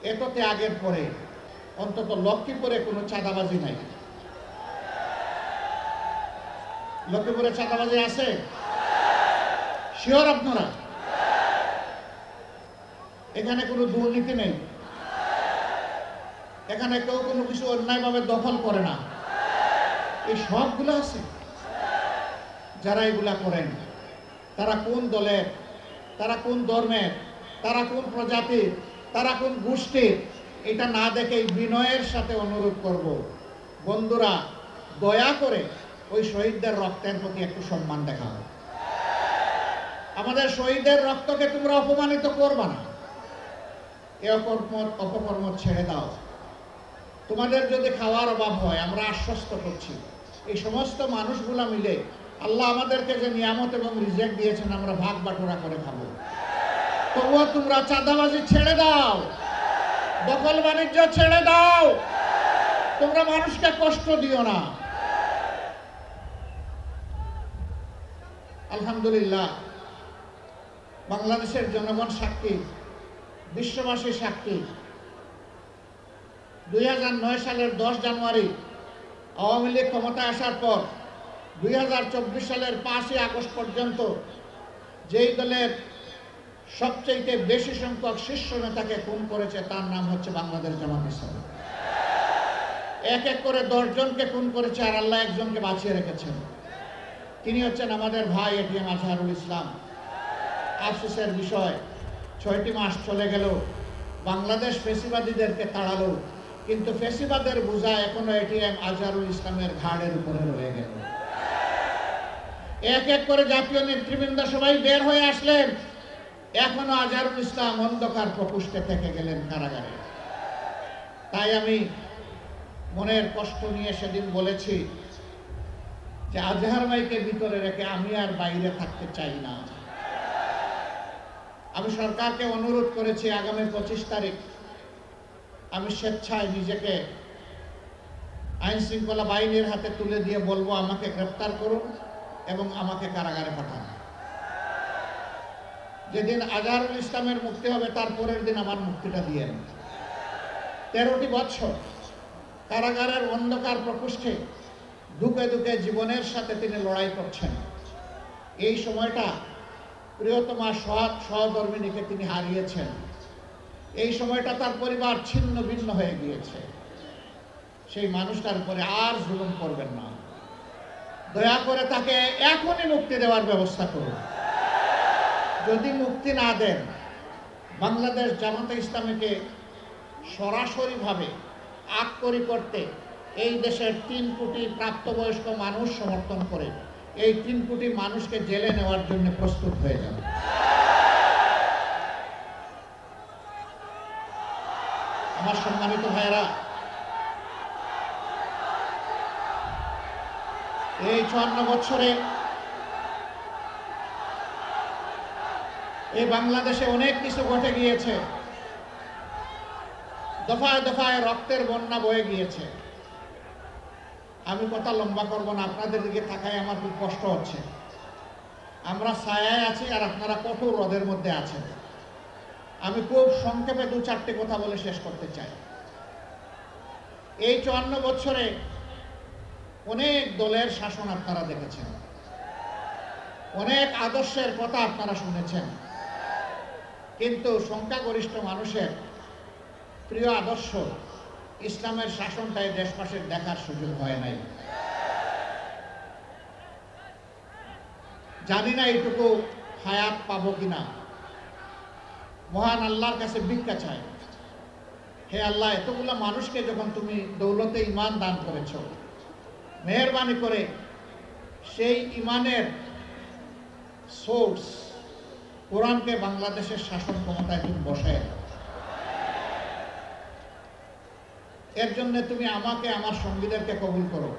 এত ত্যাগের পরে অন্তত লক্ষ্মীপুরে কোনো চাঁদাবাজি নাই। লক্ষ্মীপুরে চাঁদাবাজি আছে? শিওর আপনারা? এখানে কোনো দুর্নীতি নেই, এখানে কেউ কোনো কিছু অন্যায়ভাবে দখল করে না, এই সবগুলো আছে। যারা এগুলা করেন তারা কোন দলের, তারা কোন ধর্মের, তারা কোন প্রজাতির, তারা কোন গোষ্ঠীর, এটা না দেখে বিনয়ের সাথে অনুরোধ করব, বন্ধুরা দয়া করে ওই শহীদদের রক্তের প্রতি একটু সম্মান দেখাও। আমাদের শহীদদের রক্তকে তোমরা অপমানিত করবা না। এ অপকর্ম ছেড়ে দাও। তোমাদের যদি খাওয়ার অভাব হয়, আমরা আশ্বস্ত করছি এই সমস্ত মানুষগুলা মিলে আল্লাহ আমাদেরকে যে নিয়ামত এবং রিজেক্ট দিয়েছেন আমরা ভাগ বাটোয়ারা করে খাবো। তবুও তোমরা চাঁদাবাজি ছেড়ে দাও, দখল বাণিজ্য ছেড়ে দাও, তোমরা মানুষকে কষ্ট দিও না। আলহামদুলিল্লাহ, বাংলাদেশের জনগণ সাক্ষী, বিশ্ববাসী সাক্ষী। 2009 সালের 10 জানুয়ারি আওয়ামী লীগ ক্ষমতায় আসার পর 2024 সালের 5ই আগস্ট পর্যন্ত যেই দলের সবচেয়ে বেশি সংখ্যক শীর্ষ নেতাকে খুন করেছে তার নাম হচ্ছে বাংলাদেশ জামাত ইসলামী। এক এক করে 10 জনকে খুন করেছে আর আল্লাহ একজনকে বাঁচিয়ে রেখেছেন। তিনি হচ্ছেন আমাদের ভাই এটিএম আজহারুল ইসলাম। আফসোসের বিষয়, 6টি মাস চলে গেল, বাংলাদেশ ফ্যাসিবাদীদেরকে তাড়ালো, কিন্তু ফ্যাসিবাদের বোঝা এখনো এটিএম আজহারুল ইসলামের ঘাড়ের উপরে রয়ে গেল। এক এক করে জাতীয় নেতৃবৃন্দ সবাই বের হয়ে আসলেন, এখনো আজহারুল ইসলাম অন্ধকার প্রকোষ্ঠে থেকে গেলেন কারাগারে। তাই আমি মনের কষ্ট নিয়ে সেদিন বলেছি যে আজহার ভাইকে ভিতরে রেখে আমি আর বাইরে থাকতে চাই না। আমি সরকারকে অনুরোধ করেছি আগামী 25 তারিখ আমি স্বেচ্ছায় নিজেকে আইন শৃঙ্খলা বাহিনীর হাতে তুলে দিয়ে বলবো আমাকে গ্রেফতার করুন এবং আমাকে কারাগারে পাঠান। যেদিন আজহারুল ইসলামের মুক্তি হবে তার পরের দিন আমার মুক্তিটা দিয়ে। 13টি বছর কারাগারের অন্ধকার প্রকোষ্ঠে দুঃখে দুঃখে জীবনের সাথে তিনি লড়াই করছেন। এই সময়টা প্রিয়তমা সহধর্মিণীকে তিনি হারিয়েছেন। এই সময়টা তার পরিবার ছিন্ন ভিন্ন হয়ে গিয়েছে। সেই মানুষটার উপরে আর জুলুম করবেন না, দয়া করে তাকে এখনই মুক্তি দেওয়ার ব্যবস্থা করুন। যদি মুক্তি না দেন, বাংলাদেশ জামাতে ইসলামীকে সরাসরিভাবে আক্রমণ করতে এই দেশের 3 কোটি প্রাপ্তবয়স্ক মানুষ সমর্থন করে এই 3 কোটি মানুষকে জেলে নেওয়ার জন্য প্রস্তুত হয়ে যাবে। আমার সম্মানিত ভাইরা, এই 54 বছরে এই বাংলাদেশে অনেক কিছু ঘটে গিয়েছে। দফায় দফায় রক্তের বন্যা বয়ে গিয়েছে। আমি কথা লম্বা করব না, আপনাদের দিকে তাকায় আমার খুব কষ্ট হচ্ছে। আমরা ছায়ায় আছি আর আপনারা কঠোর রোদের মধ্যে আছেন। আমি খুব সংক্ষেপে 2-4টি কথা বলে শেষ করতে চাই। এই 54 বছরে অনেক দলের শাসন আপনারা দেখেছেন, অনেক আদর্শের কথা আপনারা শুনেছেন, কিন্তু সংখ্যাগরিষ্ঠ মানুষের প্রিয় আদর্শ ইসলামের শাসনটাই দেশবাসীর দেখার সুযোগ হয় নাই। জানি না এইটুকু হায়াত পাবো কিনা। মহান আল্লাহর কাছে ভিক্ষা চাই, হে আল্লাহ, এতগুলো মানুষকে যখন তুমি দৌলতে ঈমান দান করেছ, মেহেরবানি করে সেই ঈমানের সোর্স কোরআনকে বাংলাদেশের শাসন ক্ষমতায় তুমি বসায় দাও। এর জন্য তুমি আমাকে, আমার সঙ্গীদেরকে কবুল করো।